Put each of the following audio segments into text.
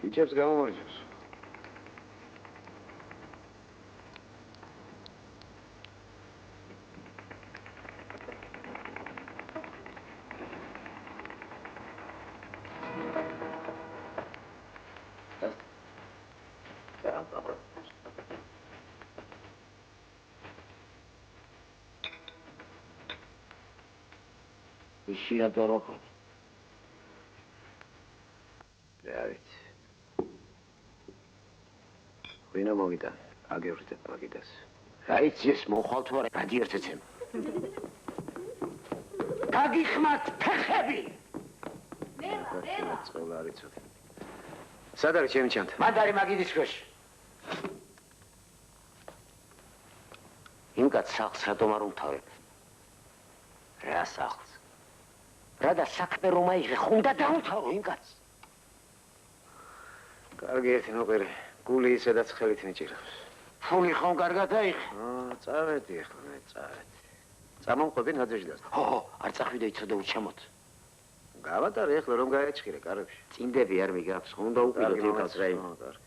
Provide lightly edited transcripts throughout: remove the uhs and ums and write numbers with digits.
ბიჭებს გამომარჯოს. ისია დოროკო. დავით. ვინა მოვიდა? აგევრდეთ მაგიდას. რაიცი ეს მოხვალ თუ არა გადიერთეცემ. გაგიხმართ ფეხები. წყევლა არ იცოდი. სად არის ჩემი ჩანთა? მანდ არის მაგიდის ქვეშ. იმ კაცს სახლს რატომ არ უმთავრებ? რა სახლს? რა და საქმე რომ აიღე, ხუნდა დაუმთავრო იმ კაცს. კარგი ერთი ნოყერი, გული ისედაც ხელით მიჭირავს. ფული ხომ კარგად აიღე? წავედი ახლა მე წავედი. წამომყვები ნაძეჟდას. ხო, არ წახვიდე იცოდე უჩამოთ. გავატარე ახლა რომ გაეჭხირე კარებში. წინდები არ მიგაქვს, ხუნდა უყიდოთ იმ კაცს რაიმე. კარგი.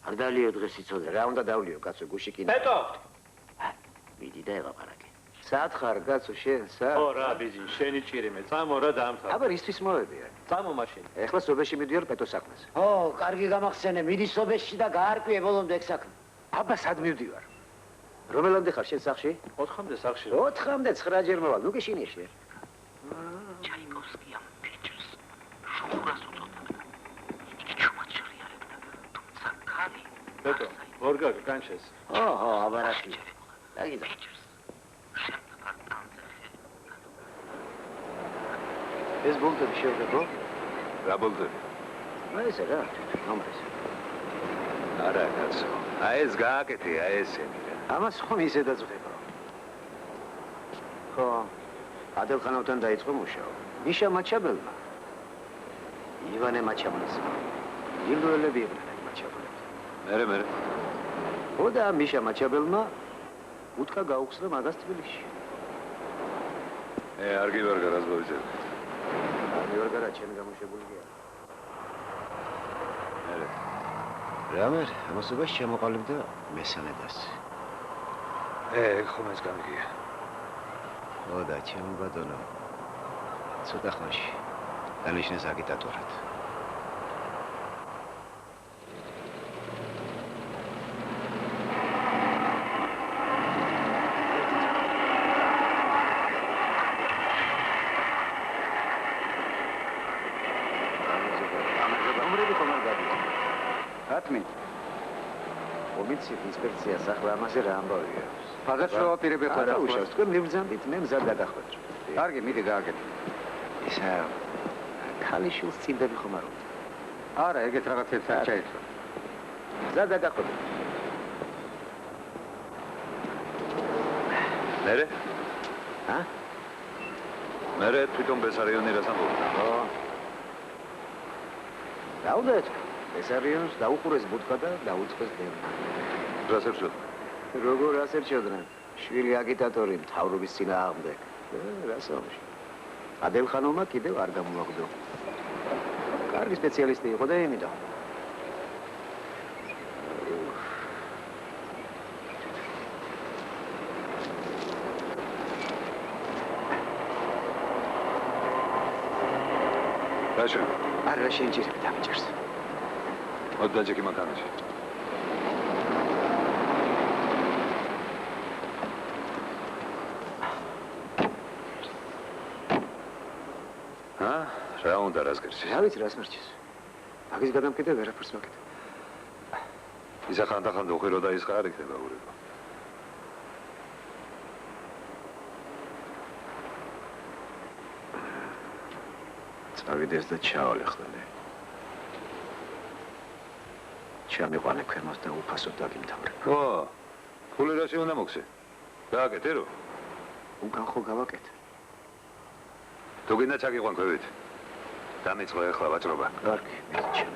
არ დალიო დღეს იცოდე. რა უნდა დავლიო კაცო გუში კიდე. ბეტო. მიდი და ელაპარაკე. სად ხარ კაცო შენ სად? ო რა ბიძი, შენი ჭირიმე, წამო რა დაამთავრე. აბა ისთვის მოვედია? წამო მაშინ. ეხლა სობეში მიდიარ პეტო საქმეს. ო, კარგი გამახსენე, მიდი სობეში და გაარკვიე ბოლომდე ეგ საქმე. აბა სად მივდივარ? რომელამდე ხარ შენ სახლში? 4-მდე სახლში. 4-მდე 9 ჯერ მოვალ, ნუ გეშინია შენ. ჩაიკოვსკია ფიჭრს შუღურას უწოდა. იგი ჩუმაჩრიალებდა, თუმცა ქალი. ბეტო, ორგაგ განჩეს. ოჰო, აბარაში. დაგიდა. ეს ბოლტები შევდებო? რა ბოლტები? ესე რა, ნომრეს. არა, კაცო. აი ეს გააკეთე, აი ესენი. ამას ხომ ისედაც ვღება. ხო, ადელხანოვთან დაიწყო მუშაობა. მიშა მაჩაბელმა. ივანე მაჩაბელს. ილუელები იყვნენ მაჩაბელები. მერე. ხო და მიშა მაჩაბელმა უთქა გაუხსნა მაგას თბილისში. არ გივარგა რას მოვიძებდი. ვარგარა ჩემი გამოშვებული გია. მერე. რამე, ამასობაში შემოყალიბდა მესამე დასი. ხომ ეს გამიგია. ხო და ჩემო ბატონო. ცოტა ხანში დანიშნეს აგიტატორად. ინსპექცია ახლა ამაზე რა ამბავია? ფადაშოა პირები ხარ უშავს თქვენ მიბრძანდით მე მზად გადახვედრ. კარგი, მიდი გააკეთე. ისა ქალიშვილს წინდები ხომ არ უნდა? არა, ეგეთ რაღაცებს არ ჩაითვალა. მზად გადახვედრ. მერე? ა? მერე თვითონ ბესარიონი რას ამბობდა? ხო. დაუდეთ ბესარიონს დაუყურეს ბუთხა და დაუწყეს დევნა. რას ერჩოდა? როგორ რას ერჩოდნენ? შვილი აგიტატორი მთავრობის წინააღმდეგ. რას ამში? ადელხანოვმა კიდევ არ გამოაღვდო. კარგი სპეციალისტი იყო და იმიდან. რაშენ? არა შენ ჯერები დამიჭერს. მოდაჯეკი მანქანაში. რა უნდა რას გერჩის? რა ვიცი რას მერჩის. მაგის გადამკიდე ვერაფერს მაკეთე. ისა ხანდახან უხირო და ის ხარ იქნება ურება. წავიდეს და ჩავალე ხოლმე. ჩამიყვანე ქვემოთ და უფასოდ დაგიმთავრებ. ო, ფული რაში უნდა მოგცე? გააკეთე რო? უკან ხო გავაკეთე. თუ გინდა ჩაგიყვან ქვევით. დამიწყო ახლა ვაჭრობა. კარგი, მეჩემ.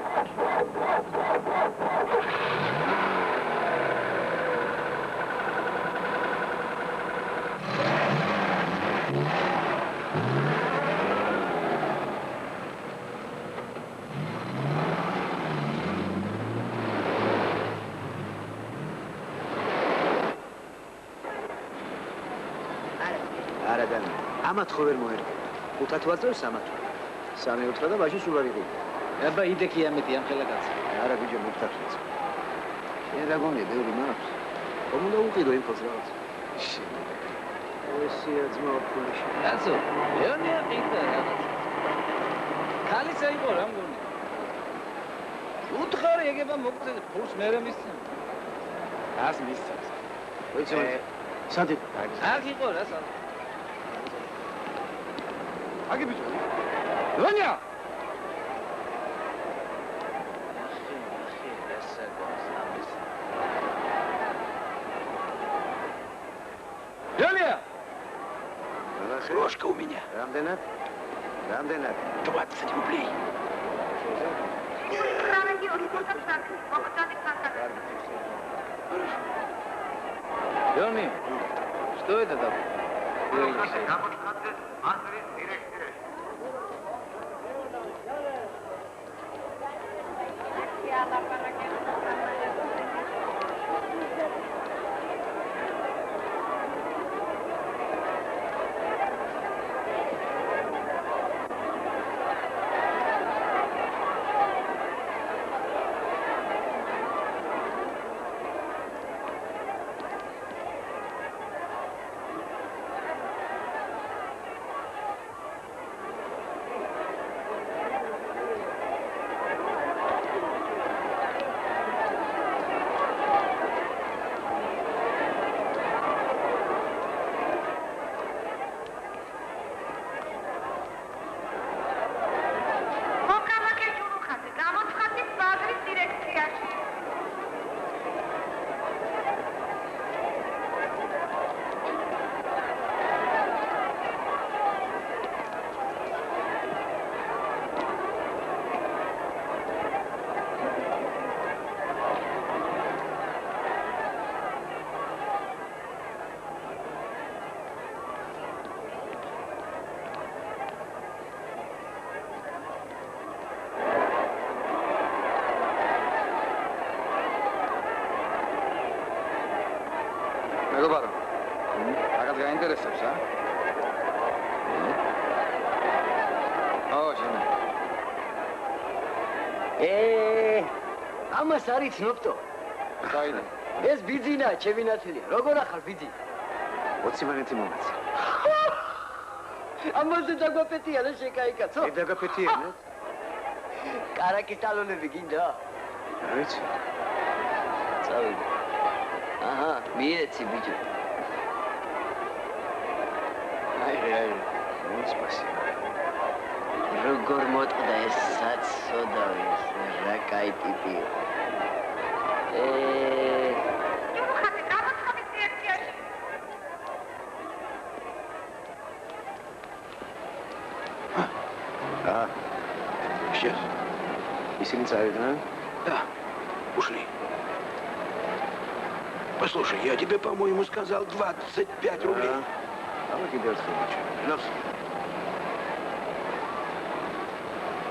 არადან. ამათ ხო ვერ მოერგება. 5 ვაწევს 3. 3 უთხრა და ბაჟი სულ არ იყიდა. აბა იდექი ამეთი ამ ხელა კაცი. არა ბიჭო მოგთახშიც. შენ რა გონია ბევრი მაქვს? ხომ უნდა უყიდო ინფოს რაღაც. ესია ძმა ფულიში. კაცო, ლეონია ყიდა რაღაც. ქალიცა იყო რა მგონი. უთხარი ეგება მოგწე ფულს მერე მისცემ. ას მისცემ. ვიცი სადი აქ იყო რა სად. აგი ბიჭო. ლეონია Лёля! Ложка у меня. Რამდენად? 20 рублей. Лёня, что это там? მეგობარო, რაღაც გაინტერესებს, ა? შენ. ამას არ იცნობთო. საიდან? ეს ბიძინა, ჩემი ნათელია. როგორ ახარ ბიძი? 20 მანეთი მომაცა. ამაზე დაგვაფეთია და შეკაიკაცო. მე დაგაფეთიანე? კარაკის ტალონები გინდა? არ ვიცი. წავიდე. აჰა, მიეცი ბიჭო. აი. სპასიბო. როგორ მოტყდა ეს საცოდავი, რა კაი ტიპი იყო. Сейчас. Ისინი წავიდნენ? Да, ушли. Послушай, я тебе, по-моему, сказал 25 рублей. Ама კიდევ ერთხელ ბიჭო. ნავს.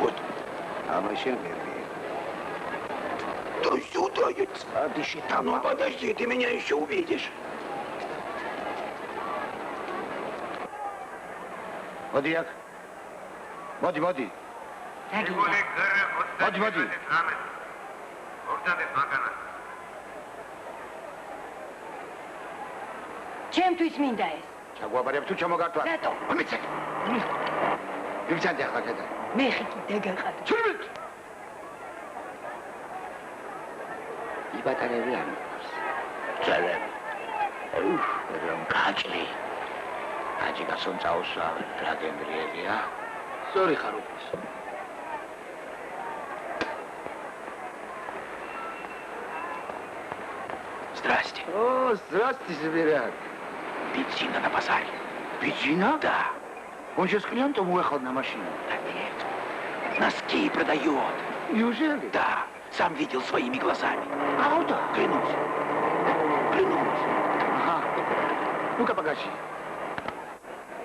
Вот. Ама შენ გერბი. Да сюда, дыши там. Ну подожди, ты меня еще увидишь. მოდი აქ. მოდი. მოდი. ჩემთვის მინდა ეს. ჩაგვაბარებ თუ ჩამოგართვა? რატო? მომიცე. ვიბჭანდი ახლა კედა. მე ხიკი დაგაყადა. ჩურმით. იბატარები არ მიყვარს. ძლები. რომ გაჭლი. აჯიკასონ წაუსვა, რა გემრიელია. სწორი ხარ უფლის. Здрасте. О, здравствуйте, Сибиряк. Бензина на базаре. Бензина? Да. Он сейчас клиентам уехал на машине. Да нет. Носки продает. Неужели? Да. Сам видел своими глазами. Правда? Клянусь. Ага. Ну-ка, погоди.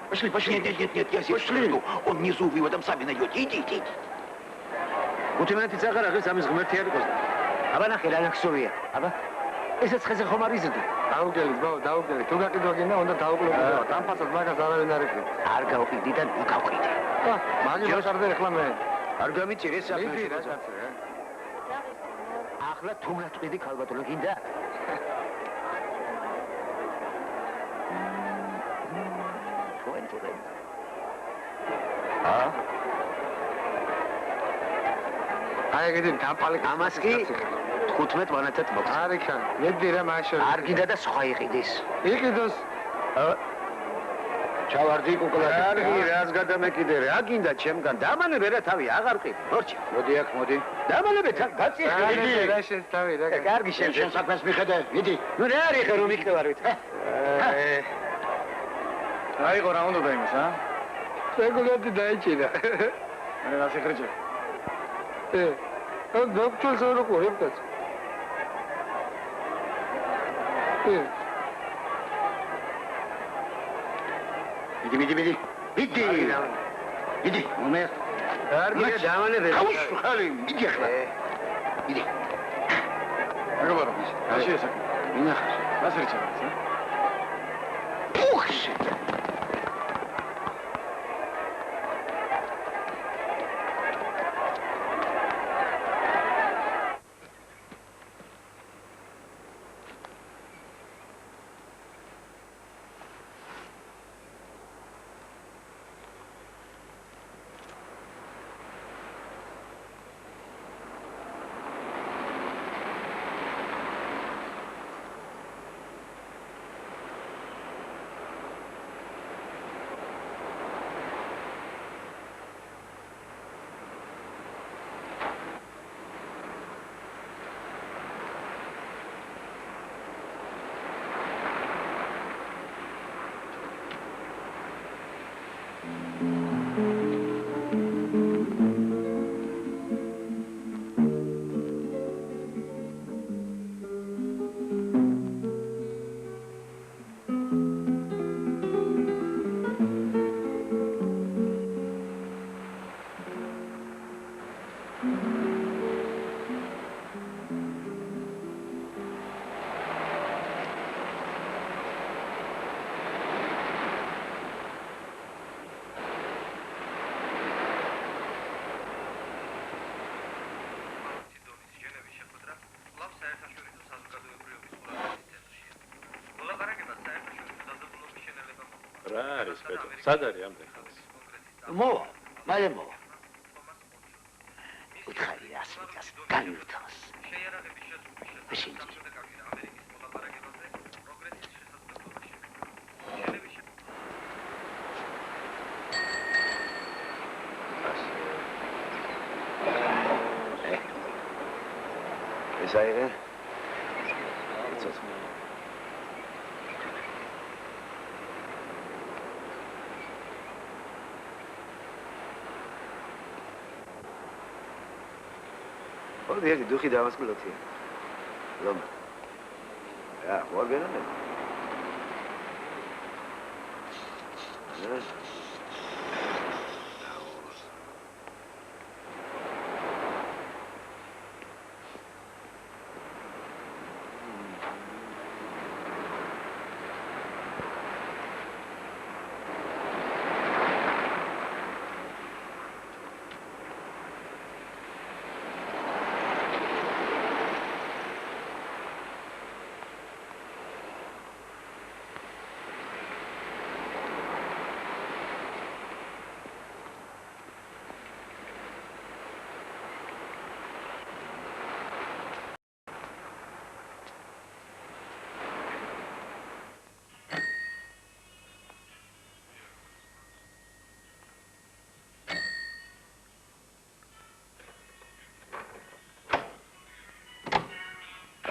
Пошли. Нет, я здесь жду. Он внизу, вы его там сами найдете. Идите. Უთიმეთი წაღარ აღეს ამის ღმერთი არ იყოს. აბა ნახე რა ნახსოვია. აბა. ესეც ხეზე ხომ არ იზრდი? დაუგელით, ბავ, დაუგელით. თუ გაყიდვა გინდა, უნდა დაუკლოვდეთ. დამფასად მაგას არავინ არ ეკრიბ. არ გავყიდი და ნუ გავყიდე. მაგი მოხარდა ახლა მე. არ გამიწირე საქმე. მიდი რა კაცი, რა. ახლა თუ მრატყვიდი ქალბატონო გინდა? აი ეგეთი დაპალი ამას კი 15 მანათად მოგწ. არ იქან. მედი რა მაშინ. არ გინდა და სხვა იყიდეს. იყიდოს. ჩავარდი კუკლად. კარგი, რაც გადამეკიდე რა გინდა ჩემგან? დამანებე რა თავი, აღარ ყიდ. მორჩა. მოდი აქ, მოდი. დამანებე გაწიე. მიდი რა შენ თავი რა. კარგი შენ საქმეს მიხედე. მიდი. ნუ რა არის ხე რომ იქნევარვით. აიღო რა უნდა დაიმოს, ა? რეგულარდი დაიჭირა. მე რა შეხრეჭე. დოქტორს არ ყურებ კაც. მიდი. მიდი, მომე. კარგი რა დამანებე. აუშ, ხალი, მიდი ახლა. მიდი. აგაბარო ის. რა შეესა? მინახავს. რას რჩევს, ა? პუხში. რა არის ბედო? სად არის ამდენ ხანს? მოვა, მალე მოვა. უთხარი ასმიკას განვითავს. შეიარაღების ეს აიღე? მოდი ერთი დუხი დავასკვლოთია. ლომ. რა, ვაგენანე?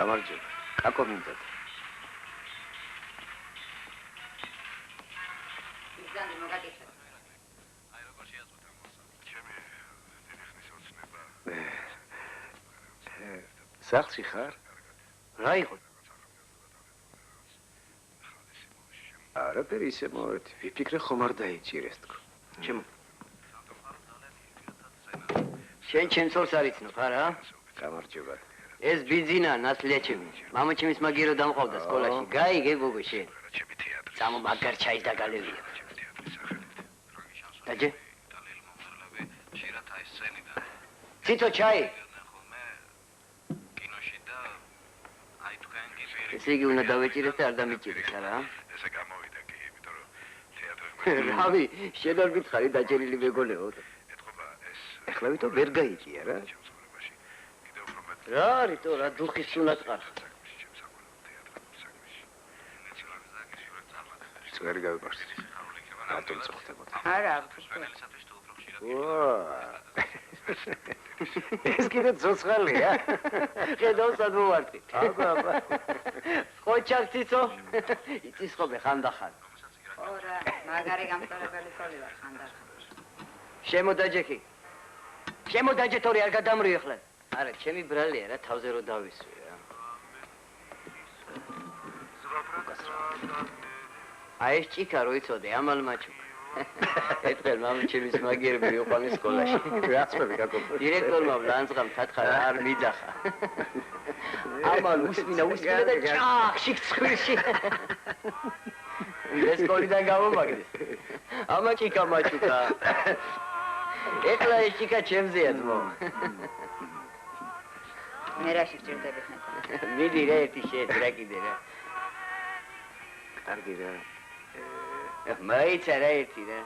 გამარჯობა. აკო მინდათ. იზანდი მოგაკითხე. აი როგორ შეაზღოთ ამასა. ჩემი დიდი ხნის ოცნება. სახლში ხარ? რა იყო? არაფერი ისე მოვეთ. ვიფიქრე ხომ არ დაიჭირეს თქო. ჩემო. შენ ჩემს ორს არ იცნობ, არა? გამარჯობა. ეს ბიძინა ნასლიაჩები. მამაჩემის მაგირო დამყავდა სკოლაში. გაიგე გოგო შენ. სამო მაგარ ჩაის დაგალევია. დაჯე? ციტო ჩაი. ესე იგი უნდა დავეჭირეს და არ დამიჭირეს, არა? ესე გამოვიდა კი, იმიტომ რომ თეატრმა რავი, შენ არ გითხარი დაჭერილი მეგონეო. ეთქობა ეს ეხლა ვითომ ვერ გაიწია რა. შემსრულებაში. კიდევ უფრო მეტ რა რითო რა დუხის სუნაც ყარ. წვერი გავიპარსეთ. რატომ წოხდებოდა? არა, ეს კიდე ცოცხალია. ხედავ სად მოვარტი. აბა. ხოჩაკ ციცო. იცის ხოლმე ხანდახან. ორა, მაგარი გამწორებელი ცოლი ვარ ხანდახან. შემოდაჯექი. შემოდაჯე თორე არ გადამრიე ხლა. არა, ჩემი ბრალია რა, თავზე რო დავისვი რა. აი ეს ჭიქა რო იცოდე, ამალმაჩუკ. ერთხელ მამაჩემის მაგიერები იყვნენ სკოლაში. რაცმები გაკეთე. დირექტორმა ლანძღამ თათხარა არ მიძახა. ამალ უსმინა და ჭახში ცხვრში. ეს სკოლიდან გამომაგდეს. ამა ჭიქა მაჩუკა. ეხლა ეს ჭიქა ჩემზეა ძმო. მე რა შეჭირდები ხნეთა. მიდი რა ერთი შეეთ რა კიდე რა. კარგი რა. მაიცა რა ერთი რა.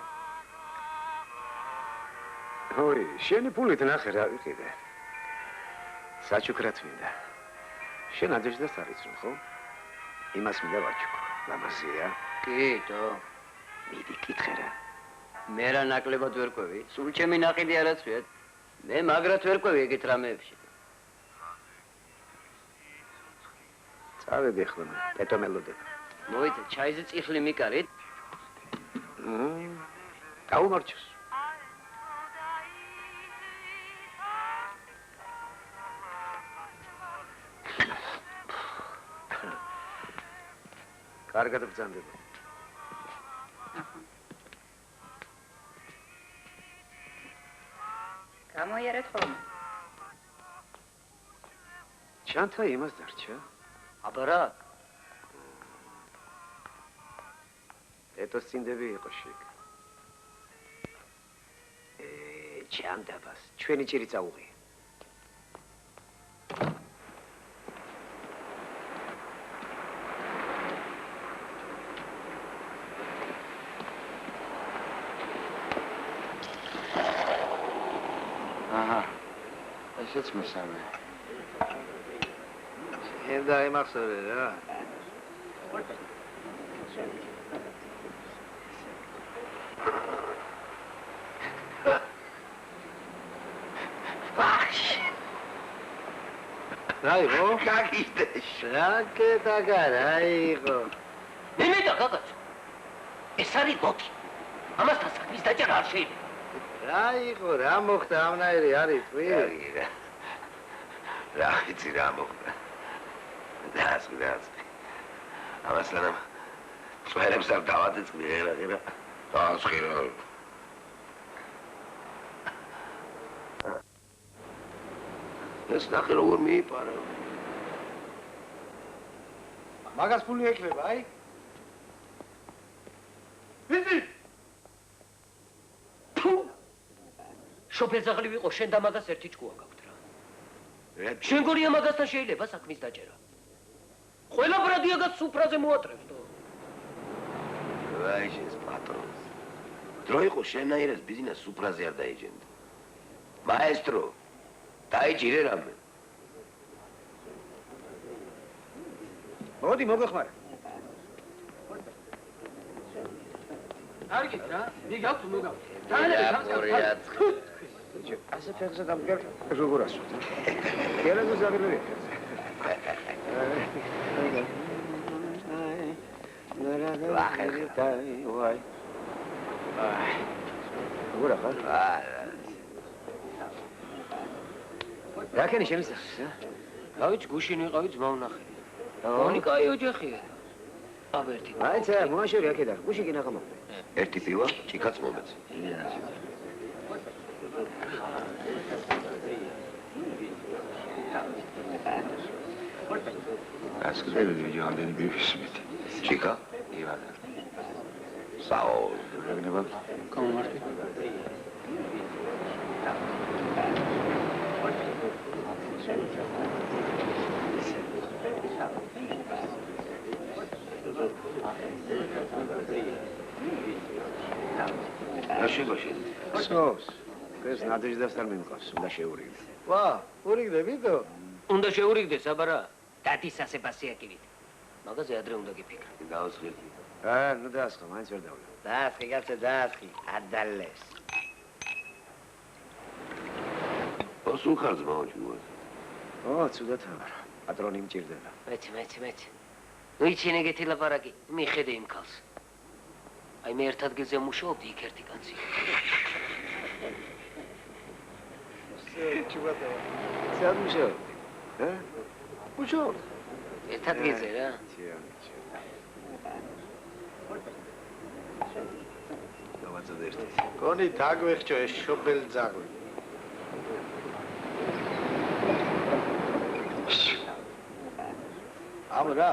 ой, შენი პულით ნახე რა ვიყიდე. საჩუქრად მინდა. შენ აჯეშდას არ იცნობ, ხო? იმას მინდა ვაჩუქო. ლამაზია. კიტო. მიდი კითხე რა. მე რა ნაკლებად ვერ ყვევი? სულ ჩემი ნაყიდი არაცვიათ. მე მაგრად ვერ ყვევი ეგეთ რამეებში. წავედი ახლა მე, პეტომელოდებ. მოიცა, ჩაიზე წიხლი მიკარით. გაუმარჩოს. კარგად ბრძანდება. გამოიარეთ ხოლმე. ჩანთა იმას დარჩა. აბა რა? ეტოს წინდები იყო შეკ. ჩამდაბას, ჩვენი ჭირი წაუღია. აჰა. ესეც მესამე. შენ დაიმახსოვრე რა. რა იყო? გაგიდეშ. რაკეტა რა იყო? ნინეტა გაგაც. ეს არის გოგი. ამასთან საქმის დაჭერა არ შეიძლება. რა იყო? რა მოხდა ამნაირი არის თვი? რა იცი რა მოხდა. დაასკი. ამასთან წვერებს არ დავაწყდი ღერა. დაასხირა. ეს ნახე როგორ მიიპარა. მაგას ფული ექნება, აი? ვიზი? შოფერზაღლი ვიყო, შენ და მაგას ერთი ჭკუა გაქვთ რა. შენ გორია მაგასთან შეიძლება საქმის დაჭერა. ყველა ბრადიაგაც სუფრაზე მოატრევს თო. ვაიშეს პატრონს. დრო იყო შენაირად ბიზნეს სუფრაზე არ დაიჯენდა. მაესტრო დაიჭირე რამე. მოდი მოგეხმარე. კარგი რა, მიგავთ მოგავთ. ასე ფეხზე დამდგარ როგორ ასვათ. კერაზე ზაგრები. ვაი. როგორ ახალ? რა ქენი შემისახს? რავი, გუშინ ვიყავი ძმა ვნახე. მონი კაი ოჯახია. აბერტი. აიცა, მოაშორი აქედან. გუში კი ნახა მოხდა. ერთი პივა, ჭიქაც მომეც. გასწრები ვიჯამდენი ბიბისმით. ჩიკა? ივანა. საო. რეგნება? კომარტი. აშენგოში. სოს. ეს ნადეჟდასთან მიმყავს, უნდა შეურიგდე. ვა, ურიგდებიდო? უნდა შეურიგდეს, აბარა. დათის ასეპასიაკივით. მაგაზე ადრე უნდა გიფიქრე. დაუსხლი. ნუ დაასხა, მაინც ვერ დავიდე. დაასხი, კაცო, დაასხი. ადალეს. სულ ხარ ძმაოჩი მოა. ცუდად აბარა. პატრონი მჭირდება. მეც. ნუ იჩინე ეგეთი ლაპარაკი, მიხედე იმ ქალს. აი მე ერთ ადგილზე მუშაობდი, იქ ერთი კაცი. ჩუბატა. სად მუშაობ? მუშაობ. ერთ ადგილზე რა. დავაწოდე ერთი. გონი დაგვეხჭო ეს შობელი ძაღლი. ამ რა?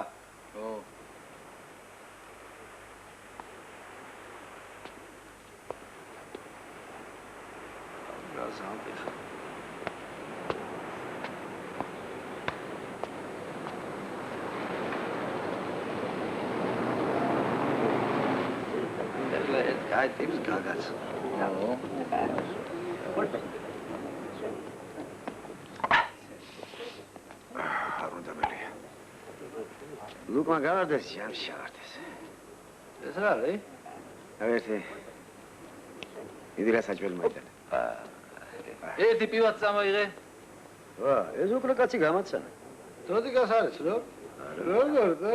აი ტიპს გაგაც. არ უნდა მელია. ლუკმა გავარდეს ჯამში ავარდეს. ეს რა არის? ერთი. იდილა საჭმელი მოიტანა. ერთი პივაც წამოიღე. ეს უკვე კაცი გამაცანა. დოდიკას არის რო? როგორ და?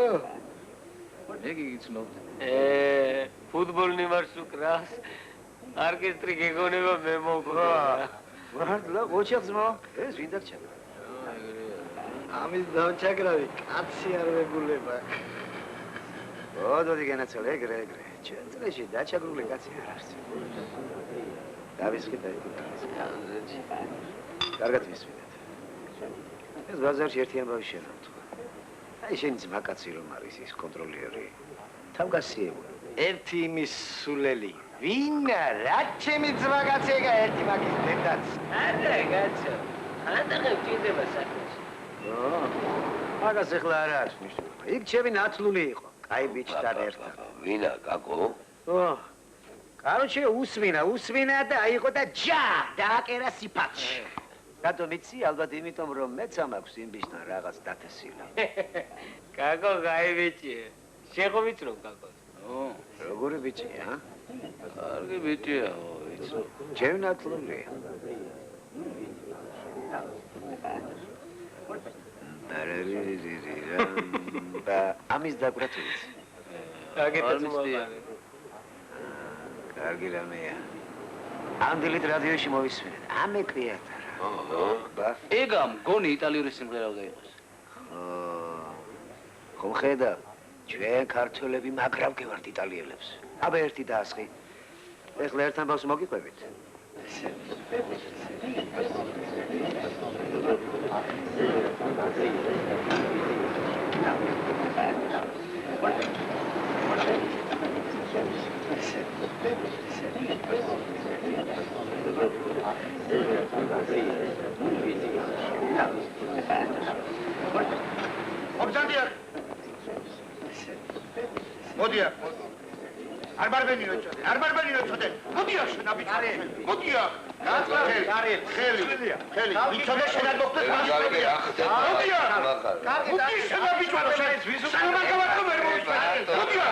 ეგ იგიცნობ. ფუტბოლნი მარს უკრას. ორკესტრი გეგონება მე მოგვა. მართლა ოჩახზმო? ეს ვინ დაგჩაგრა? ამის დავჩაგრავი, კაცი არ ვეგულება. დოდი განაცალე ეგრე. ჩვენ წრეში დაჩაგრული კაცი არ არის. დავისხი და კარგად მისმინეთ. ეს ბაზარში ერთი ამბავი შევამთხო. აი შენი ძმა კაცი რომ არის ის კონტროლიერი. თავგასიებული. ერთი იმის სულელი. ვინა რა ჩემი ძმა კაცია ერთი მაგის დედაც. არა კაცო. ანდაღებ ჭირდება საქმეში. მაგას ახლა არ არის მნიშვნელობა. იქ ჩემი ნათლული იყო. კაი ბიჭთან ერთად. ვინა, კაკო? კაროჩე უსმინა და აიყო და ჯა დააკერა სიფათში. რატომ იცი? ალბათ იმიტომ რომ მეც ამაქვს იმ ბიჭთან რაღაც დათესილი. კაკო კაი ბიჭია. შეხო ვიცნობ კაკოს. როგორი ბიჭია? კარგი ბიჭია, ვიცი. ჩემი ნათლულია. ამის დაკვრა თუ იცი? აგეთაც მოაყარე. კარგი რამეა. ამ დილით რადიოში მოვისმინეთ. ამეკვიათ რა. ეგა მგონი იტალიური სიმღერა უნდა იყოს. ხომ ხედავ? ჩვენ ქართველები მაგრավ გევართ იტალიელებს. აბა ერთი დაასხი. ეხლა ერთ ამბავს მოგიყვებით. ობზანდია. მოდია. არ ბარბენიო წოდე. მოდია შენ აბიჭარი. მოდია. ხელი. იცოდე შენ არ მოხდეს მას. მოდია. მოდი შენ აბიჭარი შენ. შენ მაგავატო ვერ მოვიწყარ. მოდია.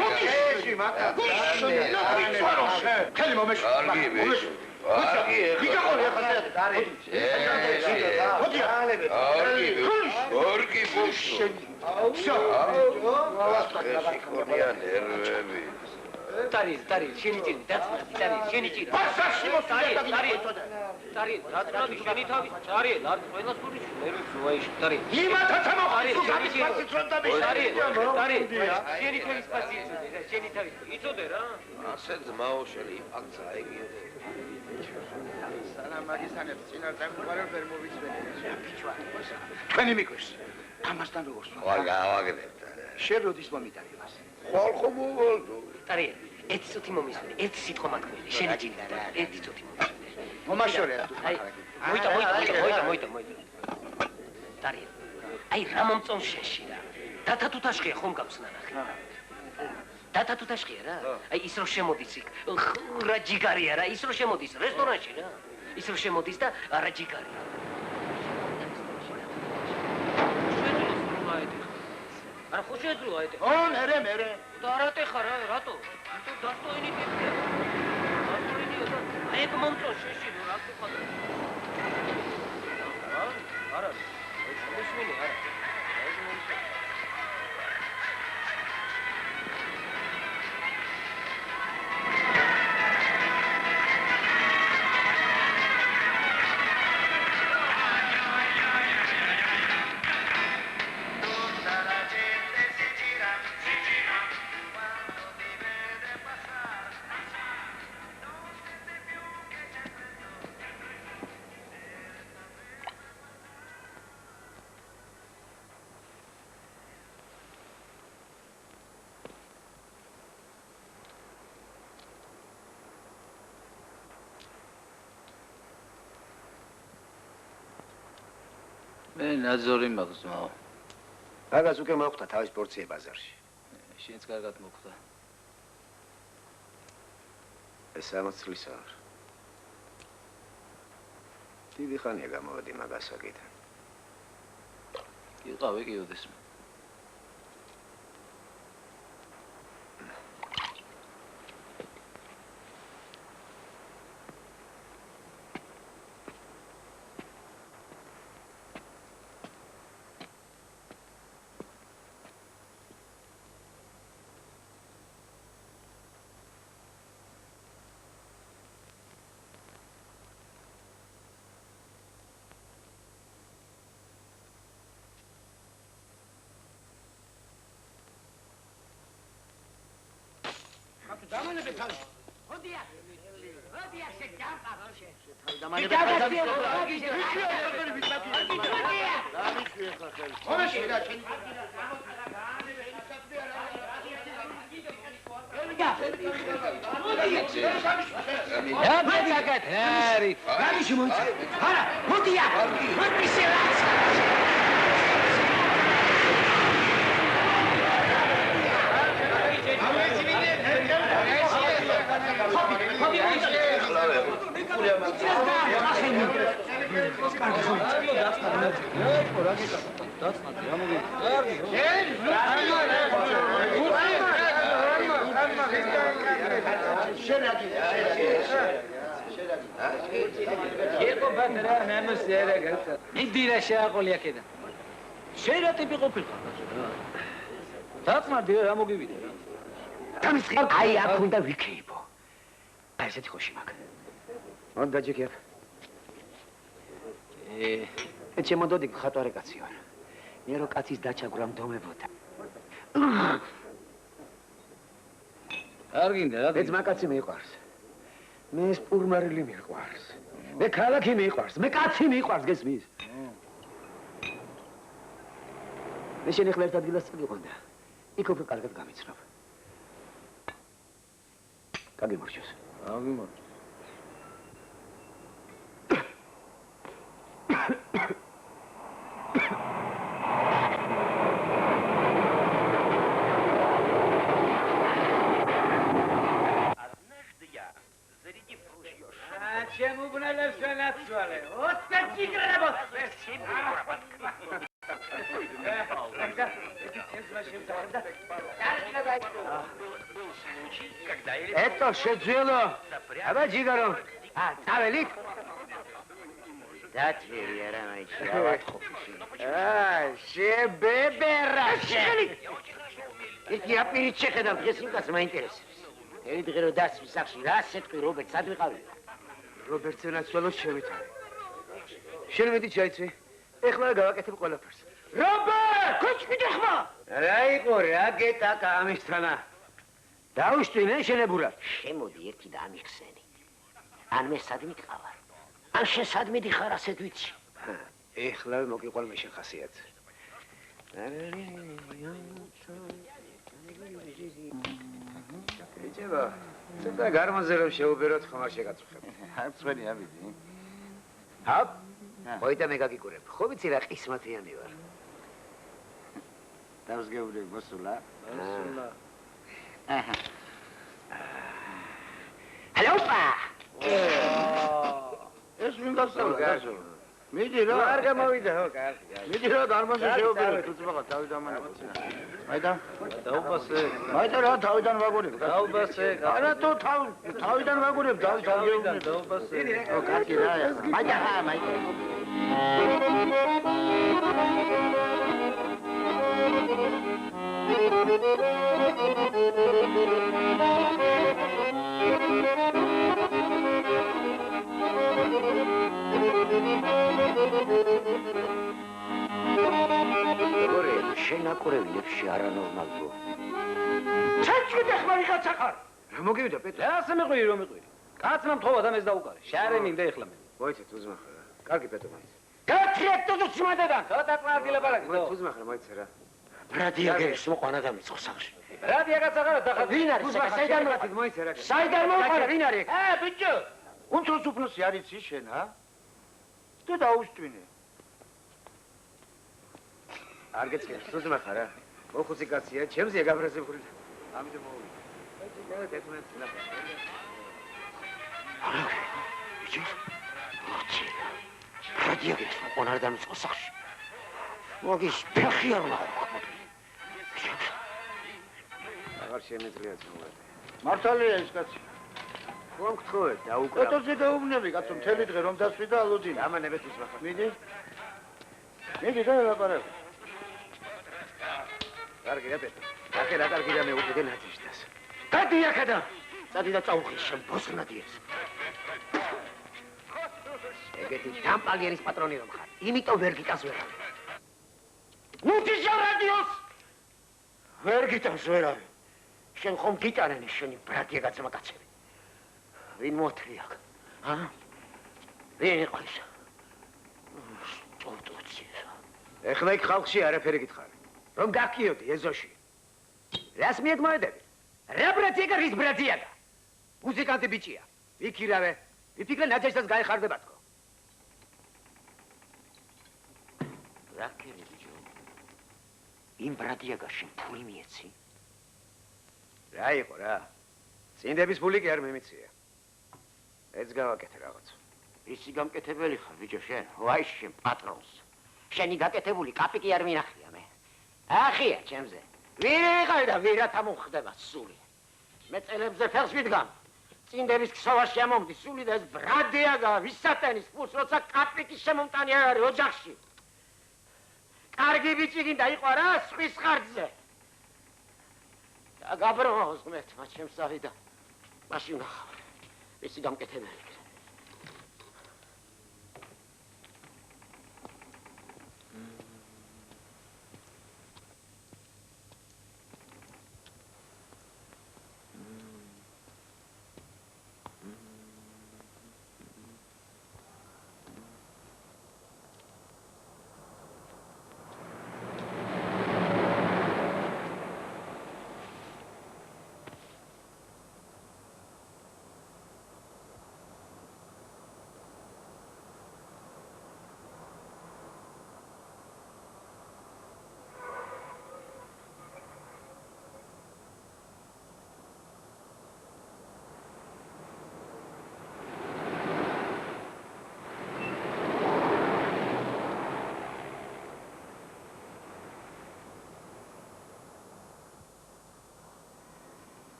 მოდი მაგა. ხელი მომეშ. კარგი ბიჭი. ვიგაყოლე ახლა დარი. მოდია. ორკი ბიჭი. ტარი, შენი ჭირი, დაწმარდი, შენი ჭირი. პასაში მოსტარი. ტარი, რატომ შენი თავის ტარი, ლარ ყველას გულის ვერ ვაიშ, ტარი. იმათაცა მოხდი, გაფიცვაცი წონდა ტარი, შენი თავის პასი იცოდე, შენი თავის იცოდე რა. ასე ძმაო შენი აკცა ეგია. სანამ მაგისანებს წინარ დაგვიყარებ ვერ მოვიცვენე. ბიჭო, თქვენი მიკვირს. ამასთან როგორ სვა? ვაგდებ. შენ როდის მომიტანებას? ხვალ ხომ მოვალდო. ტარიელ, ერთი წუთი მომისმენი, ერთი სიტყვა მაქვილი. შენი ჭირდა რა, ერთი წუთი მომისმენი. მომაშორეა თუ აი, მოიტა. ტარიელ. აი, რა მომწონს შენში რა. დათა თუთაშხია ხომ გაქვს ნანახი? დათა თუთაშხია რა. აი, ის რომ შემოდის იქ, რა ჯიგარია რა, ის რომ შემოდის რესტორანში რა. ის რომ შემოდის და რა ჯიგარია. არა ხო შეძლო აი ო, მერე. და არატე ხარ რა, რატო? თუ დასტოინი ტიპია. დასტოინიო და აი ეგ მომწონს შეში რა გიხარ. არა. შემისმინე არა. აი მომწონს. მე ნაძორი მაქვს მაო. მაგას უკვე მოხვდა თავის პორცია ბაზარში. შენც კარგად მოხვდა. ეს 60 წლისა ვარ. დიდი ხანია გამოვედი მაგასაკიდან. იყავი კი ოდეს. დამანები ხალხი. ოდია შეგამყავ შე. დამანები ინდირა შეაყოლია კიდე. შეიძლება ტიპი ყოფილიყო. დაწმარდი რა მოგივიდა რა. აი აქ უნდა ვიქეიბო. აი ესეთი ხოში მაგ. მან დაჯიქებ. ჩემოდოდი ხატვარე კაცი ვარ. ნერო კაცის დაჩაგვრა მდომებოდა. არ გინდა რა. მე ძმაკაცი მიყვარს. მე სპურმარილი მიყვარს. მე ქალაქი მიყვარს. მე კაცი მიყვარს გესმის? მე შენ ახლა ერთ ადგილას წავიყვანდა. იქ უფრო კარგად გამიცნობ. გაგიმორჩოს. გაგიმორჩოს. Чем убрали все на столе? Вот такие работы! Это шедзело. Aba джигаро. Тавелик. Да твери рамайчи. შებებერაშე. ერთი აპირით შეხედავ დღეს იმას მაინტერესებს. ერთი დღე რომ დასვის სახში რა სიტყვი რობერტს სად ვიყავი? რობერტს ენაცვალოს შემითავე. შენ მეტი ჩაიცვი. ეხლა გავაკეთებ ყველაფერს. რობერტ! კუჩკი ხმა! რა იყო რა გეტაკა ამისთანა? დაუშტინე შენებურად. შემოდი ერთი და ამიხსენი. ან მე სად მიყავარ? ან შენ სად მიდიხარ ასეთ ვიცი? ეხლავე მოგიყვარ მე შენ ხასიათზე. ეჭება, ცოტა გარმონზე რომ შეუბეროთ, ხომ არ შეგაწუხებ. არცვენი ამიდი. ჰაპ. მოითა მე გაგიკურებ. ხო ვიცი რა ყისმათიანი ვარ. დავსგეური მოსულა. მოსულა. აჰა. ჰალო პა. ეს ვინ გასწავლა? მიდი რა. არ გამოვიდა, ხო, კარგი. მიდი რა დარმონზე შეუბეროთ, უცბაღა თავიდან მანაკოცნა. მაიდა? დაუბასე. მაიდა რა თავიდან ვაგონებ. დაუბასე. არა თუ თავიდან ვაგონებ, დავით დაუბასე. ო კარგი რა. მაიდა, მაიდა. ორი შენაკურებინებში არანორმალო. ჩაჭიდე ხმარი კაცა ხარ. რა მოგივიდა პეტრე? ასე მეყვირი რომ მეყვირი. კაცმა მთხოვა და მეც დაუკარე. შარენინდა ეხლა მე. მოიცეთ უზმახა რა. კარგი პეტრე მაინც. გატრიეთ თუ სიმადედან. ცოტა წმარდი ლაპარაკი. მოიცეთ უზმახა მოიცე რა. ბრადიაგერის მოყვანა დამიწყო სახში. რადიაგაც აღარა დახარ. ვინ არის? საიდან მოვყიდ მოიცე რა. საიდან მოვყარა? ვინ არის? ბიჭო. უნთოს უფროსი არის ის შენ, ა? თუ დაუსტვინე. არ გეცქენ, უზმახა რა. მოხუცი კაცია, ჩემზეა გაბრაზებული. ამიტომ მოვიდა. ეჭი დეთმეც ნახე. ბიჭო. მოჩი. ბრადიაგერის მოყვანა დამიწყო სახში. მოგის ფეხი არ მაქვს. აღარ შემეძლია ცნობად. მართალია ეს კაცი. ხომ გთხოვე დაუკრა. ეტოზე გაუბნები კაცო მთელი დღე რომ დასვი და ალოძინე. ამანებეთ უზმახა. მიდი. მიდი და ლაპარაკ. კარგი რა პეტრე. აკე რა კარგი და მე უყიდე ნაძიშდას. გადი აქედან. წადი და წაუხი შენ ბოსნადიეს. ეგეთი დამპალიერის პატრონი რომ ხარ. იმიტომ ვერ გიტანს ვერავი. ნუთიშა რადიოს. ვერ გიტანს ვერავი. შენ ხომ გიტანენ შენი ბრატია გაცემა კაცები. ვინ მოთრიაკ? ა? ვინ იყო ის? სტოტუცი. ეხლა იქ ხალხში არაფერი გითხარი. რომ გაქიოდი ეზოში. რას მიედმოედები? რა ბრატიაკა რის ბრატიაკა? მუსიკანტი ბიჭია. ვიქირავე. ვიფიქრე ნაძეშსაც გაეხარდება თქო. რა ქერი ბიჭო? იმ ბრატიაკაში ფული მიეცი? რა იყო რა? წინდების ფული კი არ მიმიცია. ეც გავაკეთე რაღაც. ისი გამკეთებელი ხარ ბიჭო შენ? ვაი შენ პატრონს. შენი გაკეთებული კაპიკი არ მინახია მე. ახია ჩემზე. ვინ იყავი და ვირათ ამოხდება სული. მე წელებზე ფეხს ვიდგამ. წინდების ქსოვაში ამომდი სული და ეს ბრადიაგა ვისატენის ფულს როცა კაპიკი შემომტანი არ არის ოჯახში. კარგი ბიჭი გინდა იყო რა სხვის ხარჯზე. და გაბრმავს ღმერთმა ჩემს ავიდა. მაშინ ნახავ. ისი გამკეთებელი.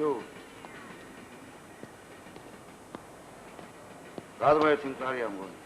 ჩო. გადმოერთი მყარი ამგონი.